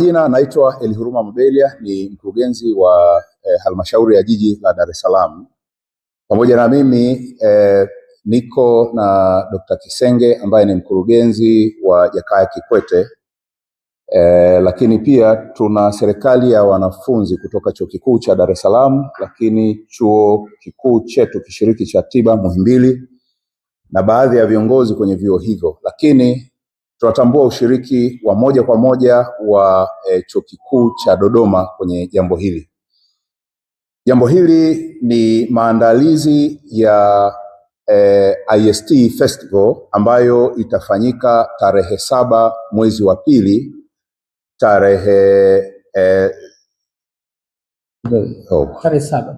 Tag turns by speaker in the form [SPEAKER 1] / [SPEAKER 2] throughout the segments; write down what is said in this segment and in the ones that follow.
[SPEAKER 1] majina naitwa Elihuruma Mabelia, ni mkurugenzi wa halmashauri ya jiji la Dar es Salaam. Pamoja na mimi niko na Dr. Kisenge ambaye ni mkurugenzi wa Jakaya Kikwete. Lakini pia tuna serikali ya wanafunzi kutoka Chuo Kikuu cha Dar es Salaam, lakini chuo kikuu chetu kishiriki cha tiba Muhimbili na baadhi ya viongozi kwenye vyuo hivyo. Lakini tunatambua ushiriki wa moja kwa moja wa Chuo Kikuu cha Dodoma kwenye jambo hili. Jambo hili ni maandalizi ya IST Festival ambayo itafanyika tarehe 7 mwezi wa pili, tarehe
[SPEAKER 2] 7.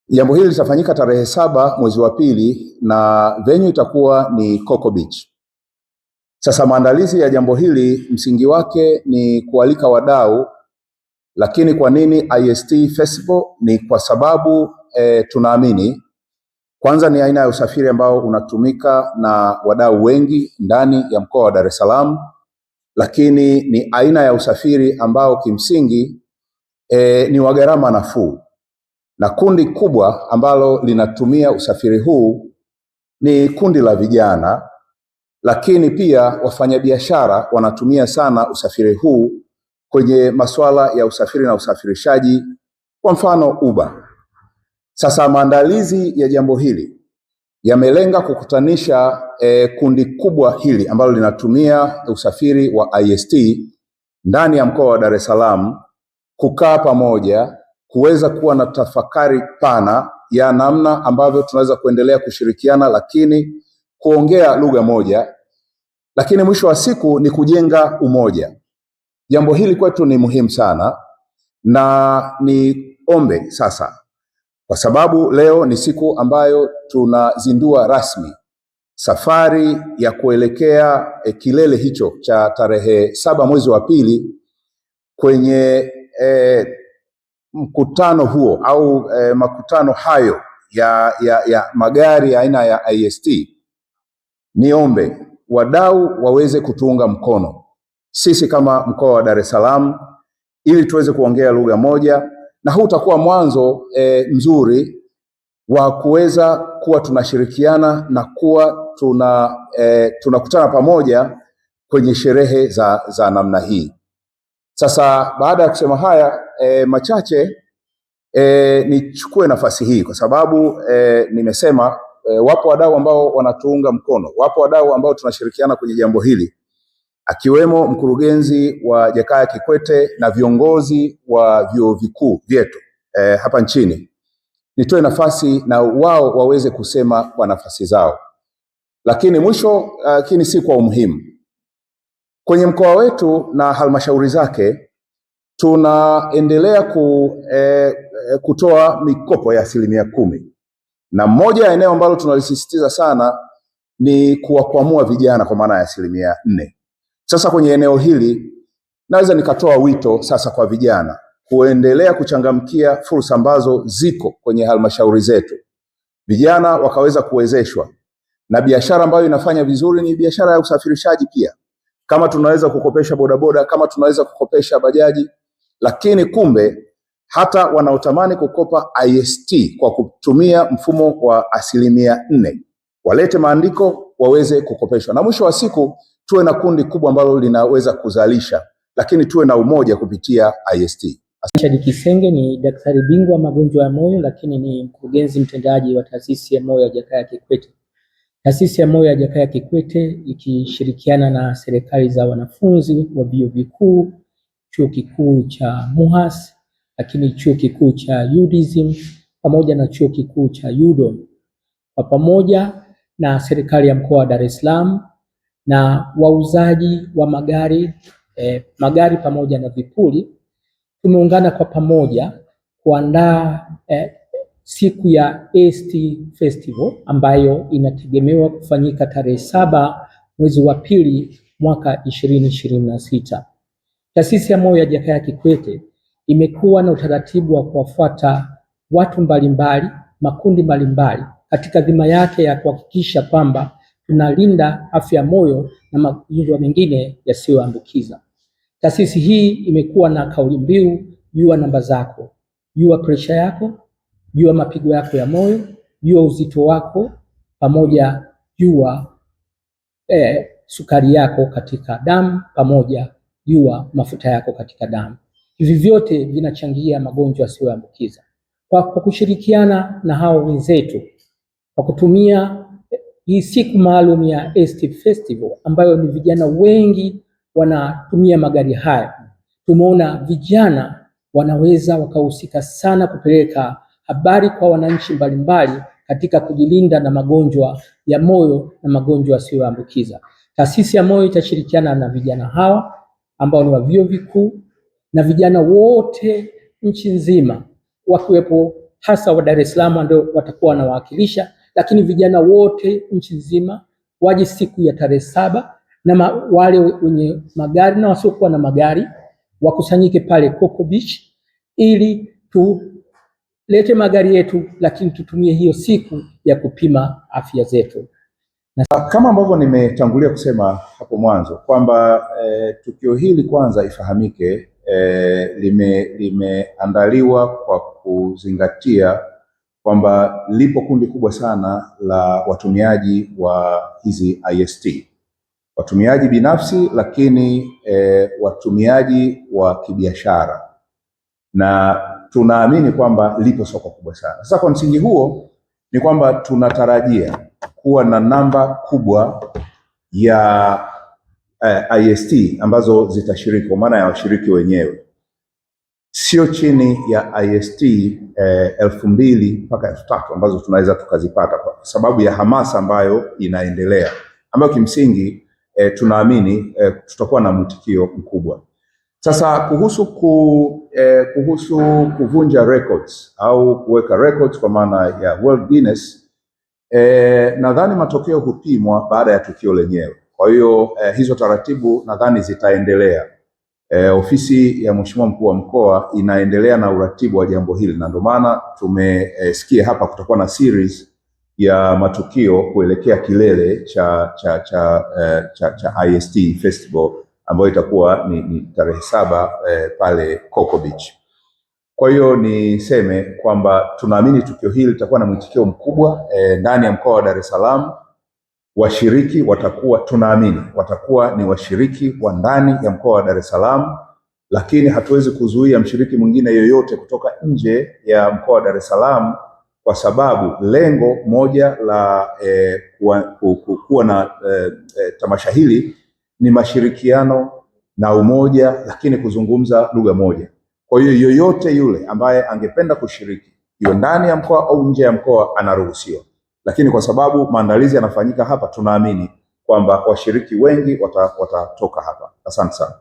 [SPEAKER 1] Jambo hili litafanyika tarehe 7 mwezi wa pili na venue itakuwa ni Coco Beach. Sasa maandalizi ya jambo hili msingi wake ni kualika wadau. Lakini kwa nini IST Festival? Ni kwa sababu tunaamini kwanza ni aina ya usafiri ambao unatumika na wadau wengi ndani ya mkoa wa Dar es Salaam, lakini ni aina ya usafiri ambao kimsingi ni wa gharama nafuu, na kundi kubwa ambalo linatumia usafiri huu ni kundi la vijana, lakini pia wafanyabiashara wanatumia sana usafiri huu kwenye masuala ya usafiri na usafirishaji, kwa mfano Uber. Sasa maandalizi ya jambo hili yamelenga kukutanisha kundi kubwa hili ambalo linatumia usafiri wa IST ndani ya mkoa wa Dar es Salaam, kukaa pamoja, kuweza kuwa na tafakari pana ya namna ambavyo tunaweza kuendelea kushirikiana, lakini kuongea lugha moja, lakini mwisho wa siku ni kujenga umoja. Jambo hili kwetu ni muhimu sana, na niombe sasa, kwa sababu leo ni siku ambayo tunazindua rasmi safari ya kuelekea kilele hicho cha tarehe 7 mwezi wa pili kwenye mkutano huo au makutano hayo ya magari ya aina ya IST. Niombe wadau waweze kutuunga mkono sisi kama mkoa wa Dar es Salaam ili tuweze kuongea lugha moja, na huu utakuwa mwanzo mzuri wa kuweza kuwa tunashirikiana na kuwa tunakutana pamoja kwenye sherehe za namna hii. Sasa baada ya kusema haya machache, nichukue nafasi hii kwa sababu nimesema wapo wadau ambao wanatuunga mkono, wapo wadau ambao tunashirikiana kwenye jambo hili, akiwemo mkurugenzi wa Jakaya Kikwete na viongozi wa vyuo vikuu vyetu hapa nchini. Nitoe nafasi na wao waweze kusema kwa nafasi zao. Lakini mwisho, lakini si kwa umuhimu, kwenye mkoa wetu na halmashauri zake tunaendelea kutoa mikopo ya 10%, na moja ya eneo ambalo tunalisisitiza sana ni kuwakwamua vijana kwa maana ya 4%. Sasa kwenye eneo hili naweza nikatoa wito sasa kwa vijana kuendelea kuchangamkia fursa ambazo ziko kwenye halmashauri zetu, vijana wakaweza kuwezeshwa, na biashara ambayo inafanya vizuri ni biashara ya usafirishaji pia. Kama tunaweza kukopesha bodaboda, kama tunaweza kukopesha bajaji, lakini kumbe hata wanaotamani kukopa IST kwa kutumia mfumo wa 4% walete maandiko waweze kukopeshwa, na mwisho wa siku tuwe na kundi kubwa ambalo linaweza kuzalisha, lakini tuwe na umoja kupitia IST.
[SPEAKER 2] Richard Kisenge ni daktari bingwa magonjwa ya moyo, lakini ni mkurugenzi mtendaji wa taasisi ya moyo ya Jakaya Kikwete. Taasisi ya moyo ya Jakaya Kikwete ikishirikiana na serikali za wanafunzi wa vyuo vikuu, chuo kikuu cha MUHAS, lakini chuo kikuu cha UDSM pamoja na chuo kikuu cha UDOM, kwa pamoja na serikali ya mkoa wa Dar es Salaam na wauzaji wa magari pamoja na vipuri, tumeungana kwa pamoja kuandaa siku ya IST Festival ambayo inategemewa kufanyika tarehe 7 mwezi wa pili mwaka 2026. Taasisi ya moyo ya Jakaya Kikwete imekuwa na utaratibu wa kuwafuata watu mbalimbali, makundi mbalimbali katika dhima yake ya kuhakikisha kwamba tunalinda afya ya moyo na magonjwa mengine yasiyoambukiza. Taasisi hii imekuwa na kauli mbiu, jua namba zako, jua presha yako, jua mapigo yako ya moyo, jua uzito wako, pamoja jua sukari yako katika damu, pamoja jua mafuta yako katika damu. Hivi vyote vinachangia magonjwa yasiyoambukiza. Kwa kushirikiana na hao wenzetu, kwa kutumia hii siku maalum ya Esteep Festival ambayo ni vijana wengi wanatumia magari haya, tumeona vijana wanaweza wakahusika sana kupeleka habari kwa wananchi mbalimbali katika kujilinda na magonjwa ya moyo na magonjwa yasiyoambukiza. Taasisi ya Moyo itashirikiana na vijana hawa ambao ni wa vyuo vikuu na vijana wote nchi nzima, wakiwepo hasa wa Dar es Salaam ndio watakuwa wanawakilisha, lakini vijana wote nchi nzima waje siku ya tarehe 7, na wale wenye magari na wasiokuwa na magari wakusanyike pale Coco Beach ili tulete magari yetu, lakini tutumie hiyo siku ya kupima afya zetu.
[SPEAKER 1] Kama ambavyo nimetangulia kusema hapo mwanzo kwamba tukio hili kwanza ifahamike, limeandaliwa kwa kuzingatia kwamba lipo kundi kubwa sana la watumiaji wa hizi IST, watumiaji binafsi, lakini watumiaji wa kibiashara, na tunaamini kwamba lipo soko kubwa sana. Sasa kwa msingi huo ni kwamba tunatarajia kuwa na namba kubwa ya IST ambazo zitashiriki, kwa maana ya washiriki wenyewe, sio chini ya IST 2,000 mpaka 3,000 ambazo tunaweza tukazipata kwa sababu ya hamasa ambayo inaendelea, ambayo kimsingi tunaamini tutakuwa na mwitikio mkubwa. Sasa kuhusu kuvunja records au kuweka records kwa maana ya World Guinness, nadhani matokeo hupimwa baada ya tukio lenyewe. Kwa hiyo hizo taratibu nadhani zitaendelea. Ofisi ya Mheshimiwa Mkuu wa Mkoa inaendelea na uratibu wa jambo hili, na ndio maana tumesikia hapa kutakuwa na series ya matukio kuelekea kilele cha IST Festival ambayo itakuwa ni tarehe 7 pale Coco Beach. Kwa hiyo niseme kwamba tunaamini tukio hili litakuwa na mwitikio mkubwa ndani ya mkoa wa Dar es Salaam. Washiriki tunaamini watakuwa ni washiriki wa ndani ya mkoa wa Dar es Salaam, lakini hatuwezi kuzuia mshiriki mwingine yoyote kutoka nje ya mkoa wa Dar es Salaam, kwa sababu lengo moja la kuwa na tamasha hili ni mashirikiano na umoja, lakini kuzungumza lugha moja. Kwa hiyo yoyote yule ambaye angependa kushiriki, iwe ndani ya mkoa au nje ya mkoa, anaruhusiwa. Lakini kwa sababu maandalizi yanafanyika hapa, tunaamini kwamba washiriki wengi watatoka hapa. Asante sana.